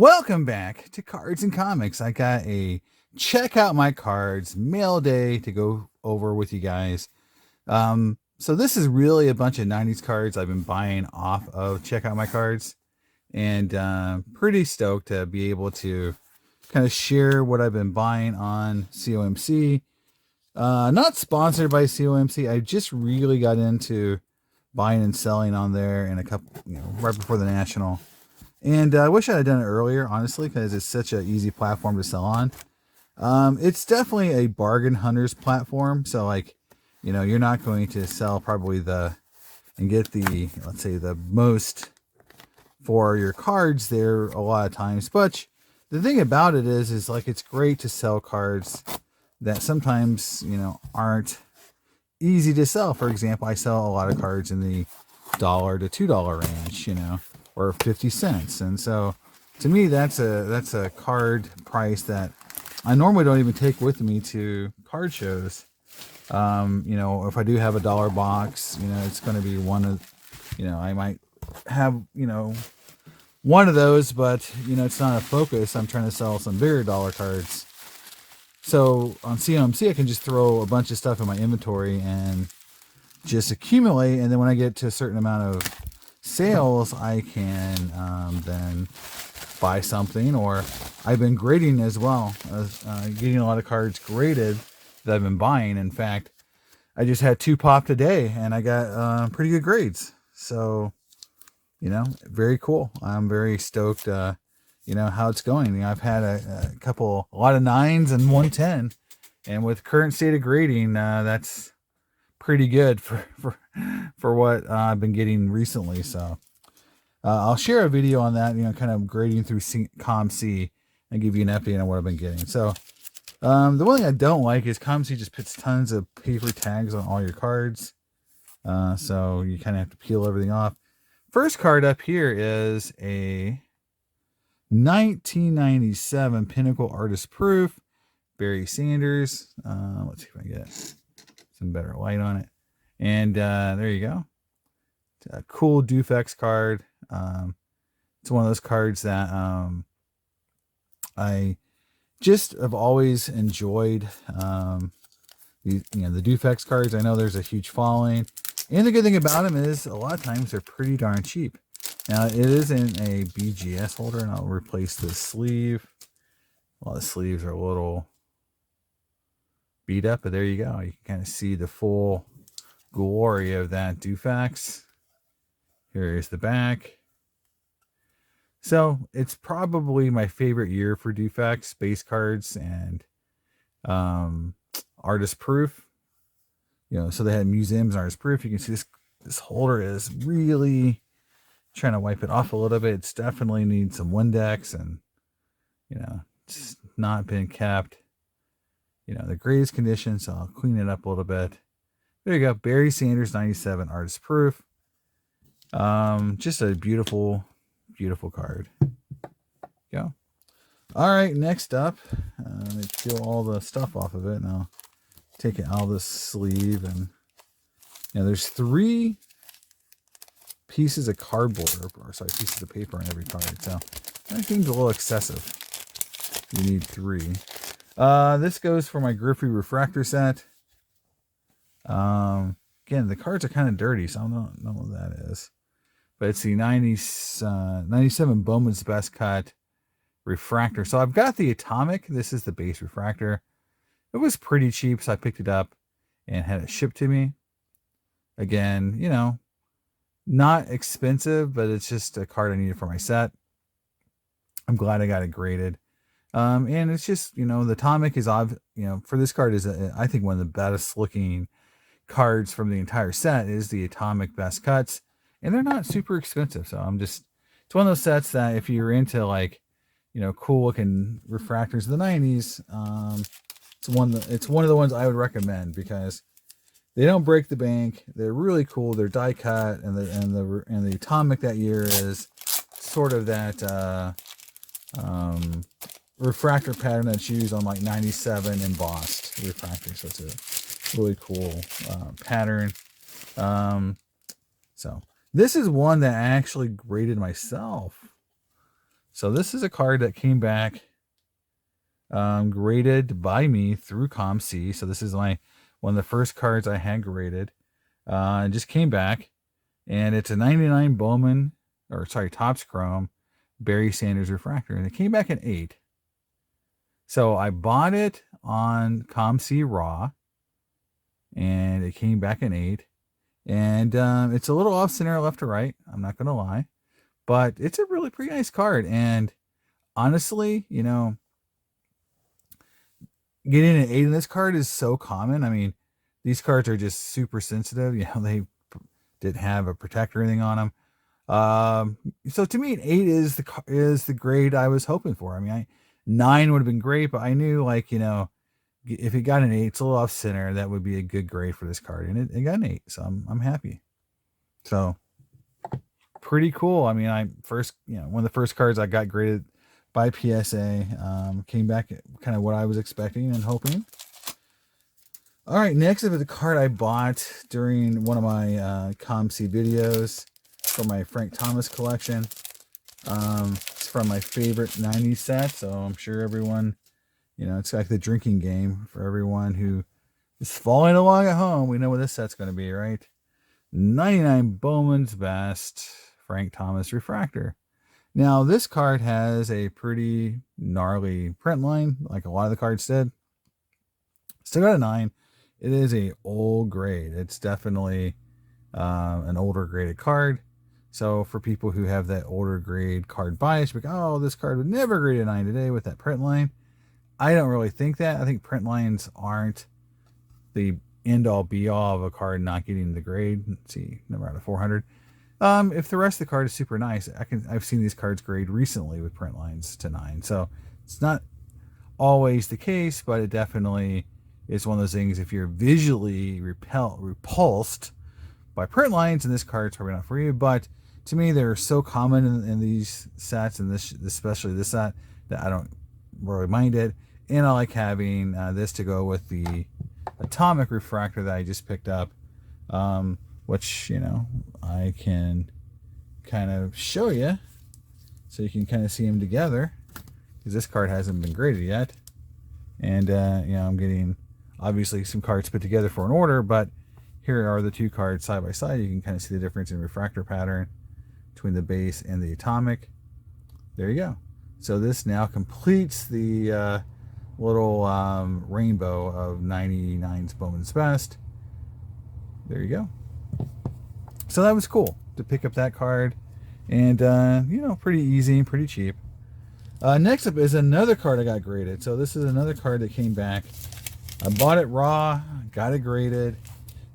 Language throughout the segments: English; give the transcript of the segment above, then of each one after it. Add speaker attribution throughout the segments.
Speaker 1: Welcome back to Cards and Comics. I got a check out my cards mail day to go over with you guys. So this is really a bunch of 90s cards I've been buying off of Check Out My Cards, and pretty stoked to be able to kind of share what I've been buying on COMC. Not sponsored by COMC. I just really got into buying and selling on there in a couple, right before the National. And I wish I had done it earlier, honestly, because it's such an easy platform to sell on. It's definitely a bargain hunter's platform. So, you're not going to sell probably and get the, let's say, the most for your cards there a lot of times. But the thing about it is it's great to sell cards that sometimes, aren't easy to sell. For example, I sell a lot of cards in the $1 to $2 range, or 50 cents. And so to me, that's a card price that I normally don't even take with me to card shows. If I do have a dollar box, it's going to be one of, I might have, one of those, but it's not a focus. I'm trying to sell some bigger dollar cards. So on COMC, I can just throw a bunch of stuff in my inventory and just accumulate. And then when I get to a certain amount of sales, I can then buy something. Or I've been grading as well, getting a lot of cards graded that I've been buying. In fact, I just had 2 pop today and I got pretty good grades. So, very cool. I'm very stoked, how it's going. I've had a lot of 9s and 110, and with current state of grading, that's pretty good for what I've been getting recently. So I'll share a video on that, kind of grading through COMC, and give you an update on what I've been getting. So the one thing I don't like is COMC just puts tons of paper tags on all your cards. So you kind of have to peel everything off. First card up here is a 1997 Pinnacle Artist Proof, Barry Sanders. Let's see if I can get some better light on it. And there you go. It's a cool Dufex card. It's one of those cards that I just have always enjoyed. The Dufex cards. I know there's a huge following, and the good thing about them is a lot of times they're pretty darn cheap. Now it is in a BGS holder, and I'll replace the sleeve. Well, the sleeves are a little beat up, but there you go. You can kind of see the full glory of that Dufex. Here is the back. So it's probably my favorite year for Dufex base cards and artist proof. So they had museums and artist proof. You can see this holder is really trying to wipe it off a little bit. It's definitely needs some Windex, and it's not been kept the greatest condition, so I'll clean it up a little bit. There you go. Barry Sanders 97 artist proof. Just a beautiful, beautiful card. Go. All right, next up, let me peel all the stuff off of it. Now take it out of the sleeve, and there's 3 pieces of cardboard, pieces of paper on every card. So that seems a little excessive. You need 3. This goes for my Griffey refractor set. Again, the cards are kind of dirty, so I don't know what that is. But it's the 97 Bowman's Best Cut refractor. So I've got the Atomic. This is the base refractor. It was pretty cheap, so I picked it up and had it shipped to me. Again, not expensive, but it's just a card I needed for my set. I'm glad I got it graded. And it's just, the Atomic is, for this card is, I think, one of the best looking cards from the entire set is the Atomic Best Cuts. And they're not super expensive. So it's one of those sets that if you're into cool looking refractors of the 90s, it's one of the ones I would recommend because they don't break the bank. They're really cool. They're die cut, and the Atomic that year is sort of that refractor pattern that's used on 97 embossed refractor. So it's a really cool pattern. So this is one that I actually graded myself. So this is a card that came back graded by me through COMC. So this is one of the first cards I had graded. It just came back, and it's a 99 Bowman, or sorry, Topps Chrome Barry Sanders refractor, and it came back an 8. So I bought it on COMC Raw, and it came back an 8. And it's a little off center left to right, I'm not going to lie. But it's a really pretty nice card. And honestly, you know, getting an 8 in this card is so common. I mean, these cards are just super sensitive. You know, they didn't have a protector or anything on them. So to me, an 8 is the grade I was hoping for. I mean, 9 would have been great, but I knew, like, you know, if it got an 8, it's a little off center, that would be a good grade for this card. And it got an 8, so I'm happy. So pretty cool. I mean, one of the first cards I got graded by PSA, came back kind of what I was expecting and hoping. All right, next up is the card I bought during one of my COMC videos for my Frank Thomas collection. It's from my favorite 90s set, so I'm sure everyone, you know, it's like the drinking game for everyone who is following along at home. We know what this set's going to be, right? 99 Bowman's Best Frank Thomas Refractor. Now, this card has a pretty gnarly print line, like a lot of the cards did. Still got a 9. It is a old grade. It's definitely an older graded card. So for people who have that older grade card bias, like, oh, this card would never grade a 9 today with that print line. I don't really think that. I think print lines aren't the end all be all of a card not getting the grade. Let's see, number out of 400. If the rest of the card is super nice, I've seen these cards grade recently with print lines to 9. So it's not always the case, but it definitely is one of those things. If you're visually repulsed by print lines, and this card's probably not for you, but to me, they're so common in these sets, and especially this set, that I don't really mind it. And I like having this to go with the atomic refractor that I just picked up, which, you know, I can kind of show you so you can kind of see them together, because this card hasn't been graded yet. And, you know, I'm getting obviously some cards put together for an order, but here are the two cards side by side. You can kind of see the difference in refractor pattern between the base and the atomic. There you go. So this now completes the little rainbow of 99's Bowman's Best. There you go. So that was cool to pick up that card, and you know, pretty easy and pretty cheap. Next up is another card I got graded. So this is another card that came back. I bought it raw, got it graded,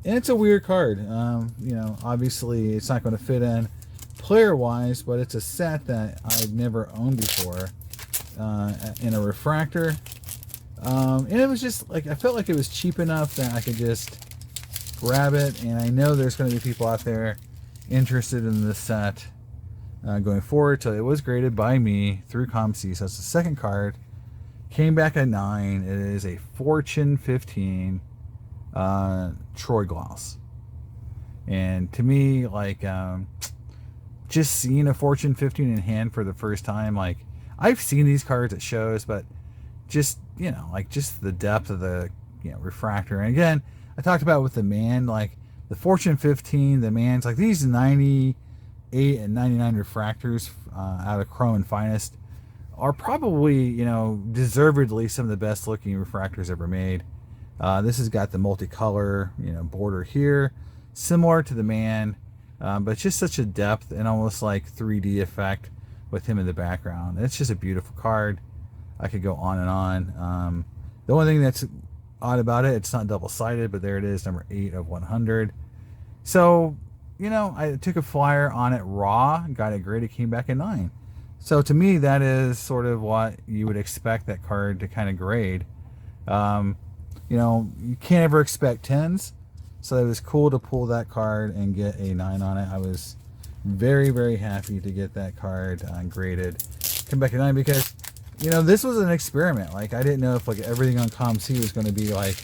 Speaker 1: and it's a weird card. You know, obviously it's not going to fit in player wise, but it's a set that I've never owned before in a refractor. And it was just like, I felt like it was cheap enough that I could just grab it, and I know there's going to be people out there interested in this set going forward. So it was graded by me through COMC. So it's the second card. Came back at 9. It is a Fortune 15 Troy Gloss. And to me, like, just seeing a Fortune 15 in hand for the first time, like, I've seen these cards at shows, but just, you know, like, just the depth of the, you know, refractor. And again, I talked about with the man, like the Fortune 15, the man's like these 98 and 99 refractors out of Chrome and Finest are probably, you know, deservedly some of the best looking refractors ever made. This has got the multicolor, you know, border here, similar to the man, but just such a depth and almost like 3D effect with him in the background. It's just a beautiful card. I could go on and on. The only thing that's odd about it, it's not double-sided, but there it is, number 8 of 100. So, you know, I took a flyer on it raw, got it graded, came back at 9. So to me, that is sort of what you would expect that card to kind of grade. You know, you can't ever expect 10s, so it was cool to pull that card and get a 9 on it. I was very, very happy to get that card graded, come back at 9, because, you know, this was an experiment. Like, I didn't know if, like, everything on COMC was going to be like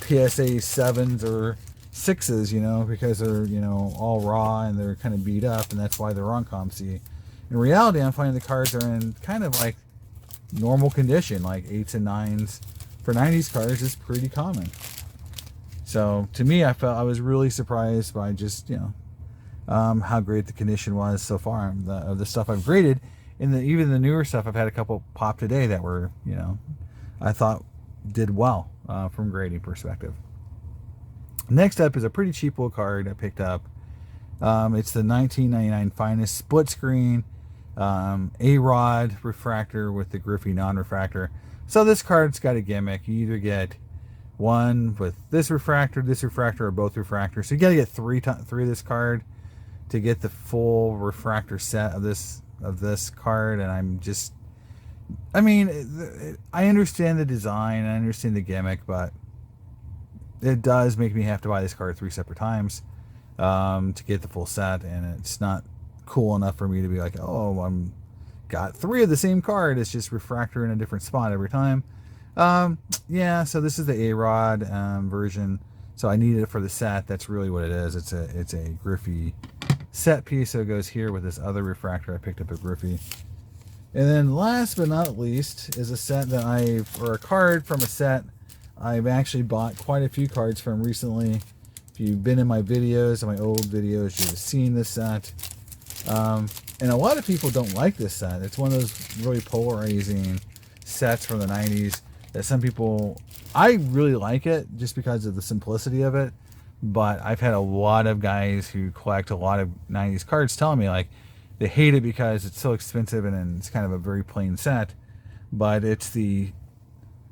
Speaker 1: PSA 7s or 6s, you know, because they're, you know, all raw and they're kind of beat up, and that's why they're on COMC. In reality, I'm finding the cards are in kind of like normal condition, like 8s and 9s for 90s cars is pretty common. So to me, I was really surprised by just, how great the condition was so far of the stuff I've graded. And even the newer stuff, I've had a couple pop today that were, I thought did well from grading perspective. Next up is a pretty cheap little card I picked up. It's the 1999 Finest split screen A-Rod refractor with the Griffey non-refractor. So this card's got a gimmick. You either get one with this refractor, or both refractors. So you got to get three of this card to get the full refractor set of this card. And I understand the design, I understand the gimmick, but it does make me have to buy this card 3 separate times to get the full set, and it's not cool enough for me to be like, oh, I'm got 3 of the same card. It's just refractor in a different spot every time. So this is the A-Rod version. So I needed it for the set. That's really what it is. It's a Griffey set piece. So it goes here with this other refractor I picked up at Griffey. And then last but not least is a set or a card from a set I've actually bought quite a few cards from recently. If you've been in my videos, my old videos, you've seen this set. And a lot of people don't like this set. It's one of those really polarizing sets from the 90s that some people, I really like it just because of the simplicity of it. But I've had a lot of guys who collect a lot of 90s cards telling me like they hate it because it's so expensive and it's kind of a very plain set. But it's the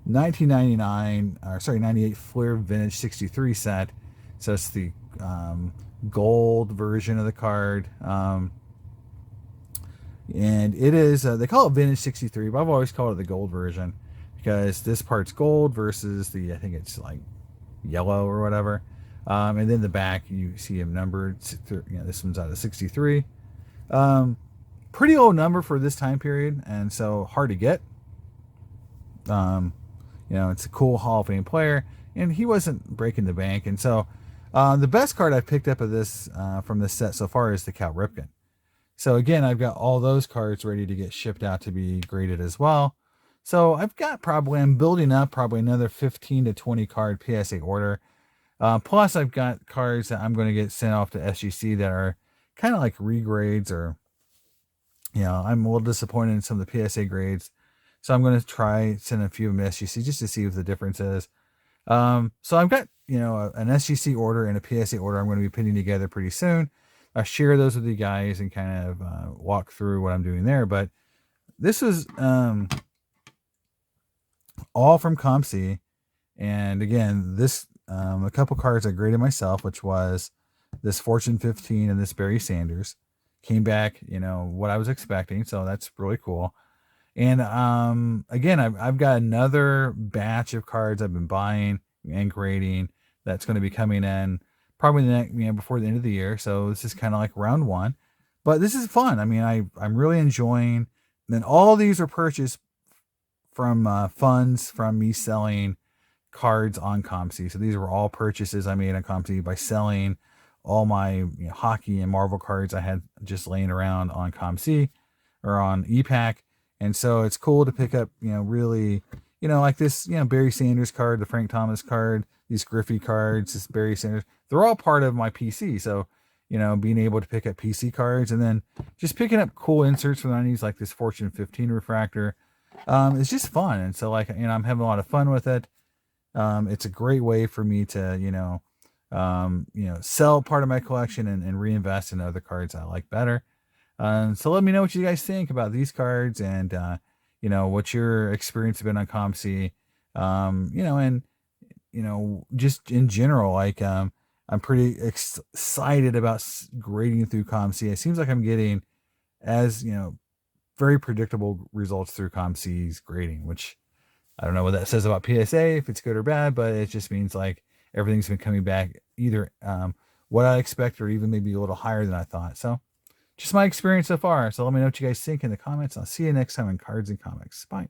Speaker 1: 98 Fleer Vintage 63 set. So it's the gold version of the card. And it is, they call it Vintage 63, but I've always called it the gold version because this part's gold versus I think it's like yellow or whatever. And then the back, you see them numbered. This one's out of 63. Pretty old number for this time period, and so hard to get. It's a cool Hall of Fame player, and he wasn't breaking the bank. And so the best card I've picked up of this from this set so far is the Cal Ripken. So again, I've got all those cards ready to get shipped out to be graded as well. So I'm building up probably another 15 to 20 card PSA order. Plus I've got cards that I'm going to get sent off to SGC that are kind of like regrades, or, I'm a little disappointed in some of the PSA grades. So I'm going to try send a few of them to SGC just to see what the difference is. So I've got, an SGC order and a PSA order I'm going to be putting together pretty soon. I'll share those with you guys and kind of walk through what I'm doing there. But this is all from COMC. And again, this a couple cards I graded myself, which was this Fortune 15 and this Barry Sanders. Came back, what I was expecting. So that's really cool. And again, I've got another batch of cards I've been buying and grading that's going to be coming in probably before the end of the year. So this is kind of like round 1, but this is fun. I'm really enjoying. And then all these are purchased from funds from me selling cards on COMC. So these were all purchases I made on COMC by selling all my hockey and Marvel cards I had just laying around on COMC or on ePack. And so it's cool to pick up, really, like this, Barry Sanders card, the Frank Thomas card, these Griffey cards, this Barry Sanders, they're all part of my PC. So, being able to pick up PC cards and then just picking up cool inserts from the 90s, like this Fortune 15 refractor, it's just fun. And so I'm having a lot of fun with it. It's a great way for me to, sell part of my collection and reinvest in other cards I like better. So let me know what you guys think about these cards and, what your experience has been on COMC, just in general, I'm pretty excited about grading through COMC. It seems like I'm getting very predictable results through COMC's grading, which I don't know what that says about PSA, if it's good or bad, but it just means like everything's been coming back either what I expect or even maybe a little higher than I thought. So just my experience so far. So let me know what you guys think in the comments. I'll see you next time on Cards and Comics. Bye.